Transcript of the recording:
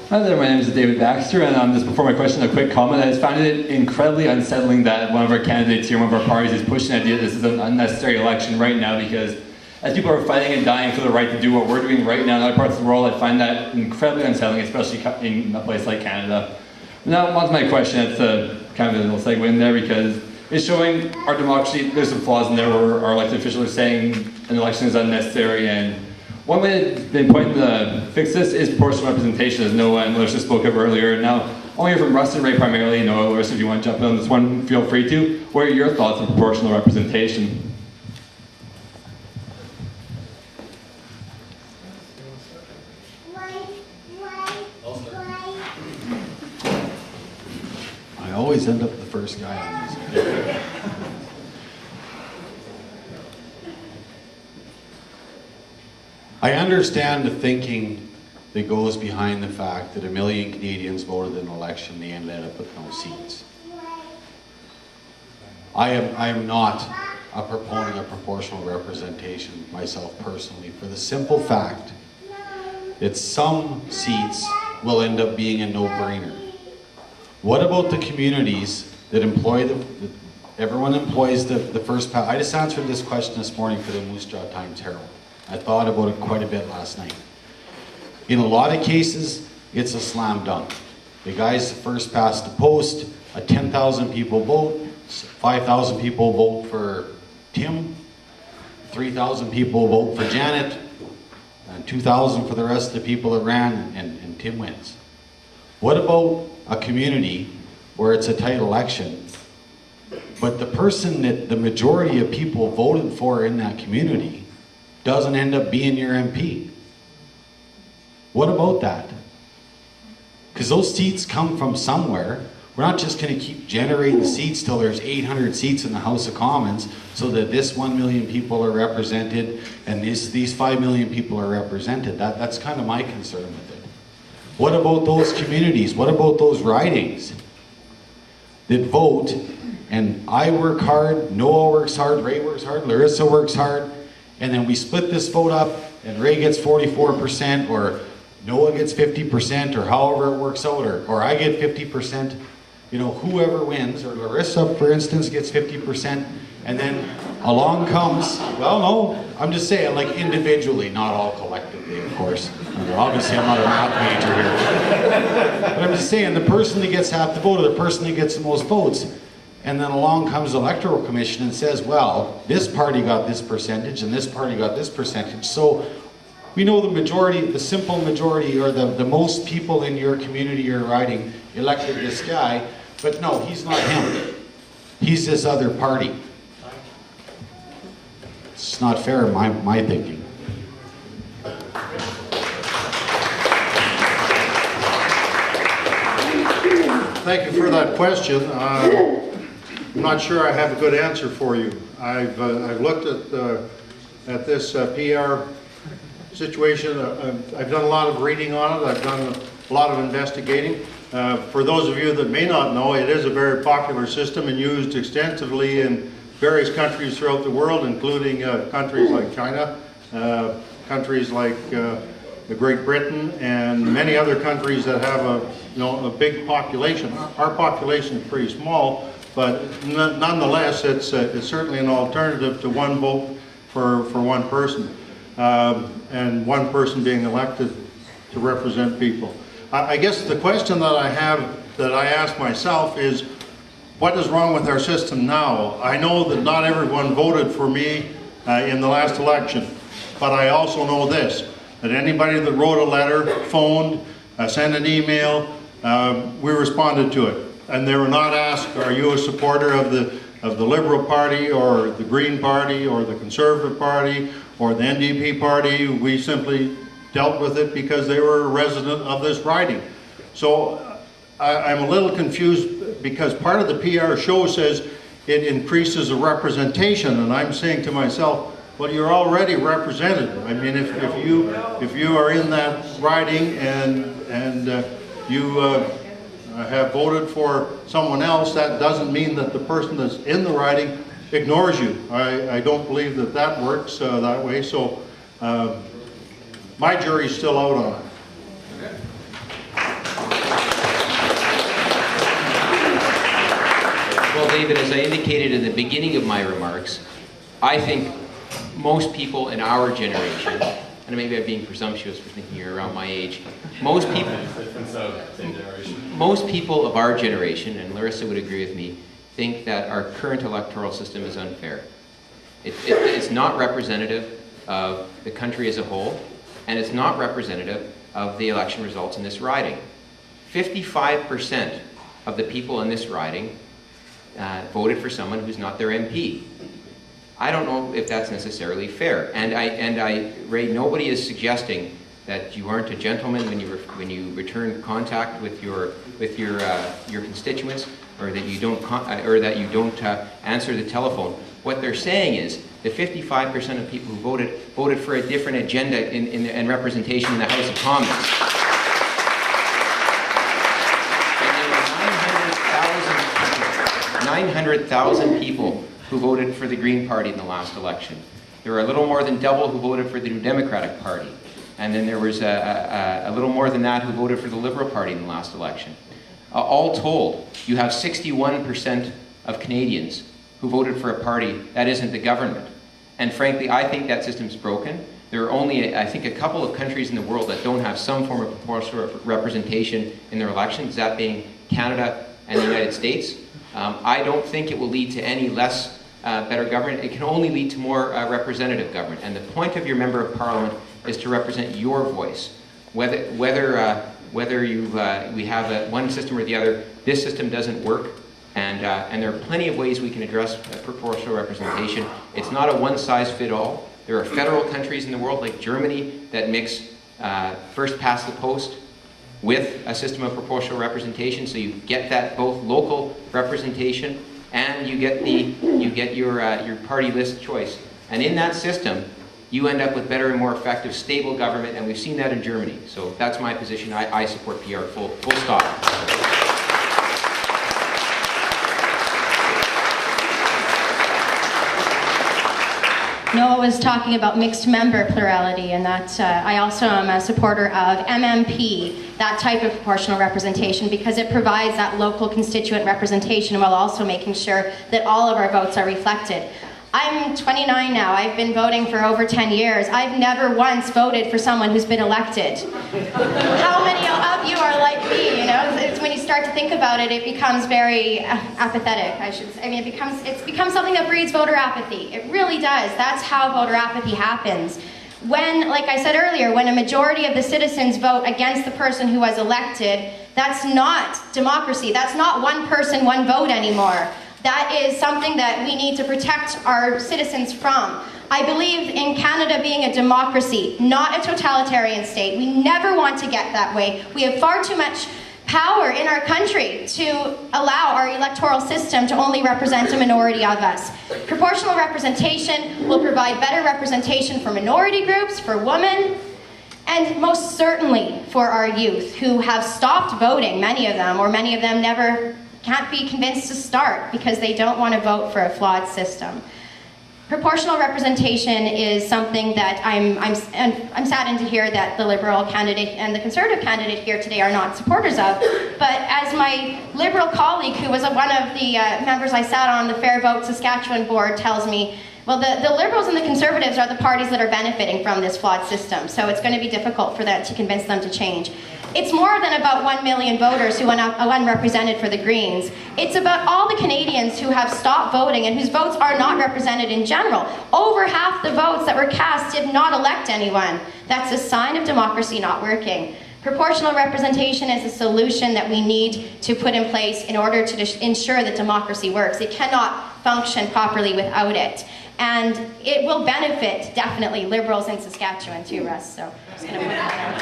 Hi there, my name is David Baxter, and just before my question, a quick comment. I just found it incredibly unsettling that one of our candidates here, one of our parties, is pushing the idea that this is an unnecessary election right now, because as people are fighting and dying for the right to do what we're doing right now in other parts of the world, I find that incredibly unsettling, especially in a place like Canada. Now, on to my question. It's kind of a little segue in there, because it's showing our democracy, there's some flaws in there where our elected officials are saying an election is unnecessary, and one way that's been pointing to fix this is proportional representation, as Noah and Larissa spoke of earlier. Now, I want to hear from Russ and Ray primarily. Noah, Larissa, if you want to jump in on this one, feel free to. What are your thoughts on proportional representation? I always end up the first guy on these. I understand the thinking that goes behind the fact that 1 million Canadians voted in an election, they ended up with no seats. I am not a proponent of proportional representation myself personally, for the simple fact that some seats will end up being a no-brainer. What about the communities that employ everyone employs the first pass? I just answered this question this morning for the Moose Jaw Times Herald. I thought about it quite a bit last night. In a lot of cases, it's a slam dunk. The guy's the first past the post, 10,000 people vote, 5,000 people vote for Tim, 3,000 people vote for Janet, and 2,000 for the rest of the people that ran, and Tim wins. What about a community where it's a tight election, but the person that the majority of people voted for in that community doesn't end up being your MP? What about that? Because those seats come from somewhere. We're not just going to keep generating seats till there's 800 seats in the House of Commons so that this 1 million people are represented and these 5 million people are represented. That's kind of my concern with it. What about those communities? What about those ridings that vote, and I work hard, Noah works hard, Ray works hard, Larissa works hard, and then we split this vote up and Ray gets 44% or Noah gets 50% or however it works out, or I get 50%, you know, whoever wins, or Larissa, for instance, gets 50%, and then along comes, well, no, I'm just saying, like, individually, not all collectively, of course. Obviously, I'm not a math major here. But I'm just saying, the person that gets half the vote, or the person that gets the most votes, and then along comes the Electoral Commission and says, well, this party got this percentage, and this party got this percentage. So we know the majority, the simple majority, or the most people in your community or riding elected this guy, but no, he's not him. He's this other party. It's not fair in my thinking. Thank you for that question. I'm not sure I have a good answer for you. I've looked at this PR situation. I've done a lot of reading on it. I've done a lot of investigating. For those of you that may not know, it is a very popular system and used extensively in various countries throughout the world, including countries like China, countries like Great Britain, and many other countries that have a big population. Our population is pretty small, but nonetheless, it's certainly an alternative to one vote for one person, and one person being elected to represent people. I guess the question that I have, that I ask myself, is what is wrong with our system now? I know that not everyone voted for me in the last election, but I also know this, that anybody that wrote a letter, phoned, sent an email, we responded to it. And they were not asked, are you a supporter of the Liberal Party or the Green Party or the Conservative Party or the NDP Party? We simply dealt with it because they were a resident of this riding. So I'm a little confused because part of the PR show says it increases the representation, and I'm saying to myself, well, you're already represented. I mean, if you are in that riding and you have voted for someone else, that doesn't mean that the person that's in the riding ignores you. I don't believe that that works that way. So my jury's still out on it. believe that, as I indicated in the beginning of my remarks, I think most people in our generation, and maybe I'm being presumptuous for thinking you're around my age, most people of our generation, and Larissa would agree with me, think that our current electoral system is unfair. It's not representative of the country as a whole, and it's not representative of the election results in this riding. 55% of the people in this riding voted for someone who's not their MP. I don't know if that's necessarily fair. Ray, nobody is suggesting that you aren't a gentleman when you return contact with your constituents, or that you don't answer the telephone. What they're saying is that 55% of people who voted for a different agenda and representation in the House of Commons. And there were 900,000 people who voted for the Green Party in the last election. There were a little more than double who voted for the New Democratic Party. And then there was a little more than that who voted for the Liberal Party in the last election. All told, you have 61% of Canadians who voted for a party that isn't the government. And frankly, I think that system's broken. There are only, I think, a couple of countries in the world that don't have some form of proportional representation in their elections, that being Canada and the United States. I don't think it will lead to any less better government. It can only lead to more representative government. And the point of your member of parliament is to represent your voice. Whether we have one system or the other, this system doesn't work. And there are plenty of ways we can address proportional representation. It's not a one-size-fits-all. There are federal countries in the world, like Germany, that mix first past the post with a system of proportional representation, so you get that both local representation and you get your party list choice. And in that system, you end up with better and more effective, stable government, and we've seen that in Germany. So that's my position. I support PR, full stop. Noah was talking about mixed member plurality, and that I also am a supporter of MMP, that type of proportional representation, because it provides that local constituent representation while also making sure that all of our votes are reflected. I'm 29 now. I've been voting for over 10 years. I've never once voted for someone who's been elected. How many of you are like me? You know, it's when you start to think about it, it becomes very apathetic. It's become something that breeds voter apathy. It really does. That's how voter apathy happens. When, like I said earlier, when a majority of the citizens vote against the person who was elected, that's not democracy. That's not one person, one vote anymore. That is something that we need to protect our citizens from. I believe in Canada being a democracy, not a totalitarian state. We never want to get that way. We have far too much power in our country to allow our electoral system to only represent a minority of us. Proportional representation will provide better representation for minority groups, for women, and most certainly for our youth who have stopped voting, many of them never can't be convinced to start because they don't want to vote for a flawed system. Proportional representation is something that I'm saddened to hear that the Liberal candidate and the Conservative candidate here today are not supporters of. But as my Liberal colleague, who was one of the members I sat on the Fair Vote Saskatchewan board, tells me, well, the Liberals and the Conservatives are the parties that are benefiting from this flawed system, so it's going to be difficult for that to convince them to change. It's more than about 1 million voters who went unrepresented for the Greens. It's about all the Canadians who have stopped voting and whose votes are not represented in general. Over half the votes that were cast did not elect anyone. That's a sign of democracy not working. Proportional representation is a solution that we need to put in place in order to ensure that democracy works. It cannot function properly without it. And it will benefit, definitely, Liberals in Saskatchewan too, Russ. So I'm just going to put that down.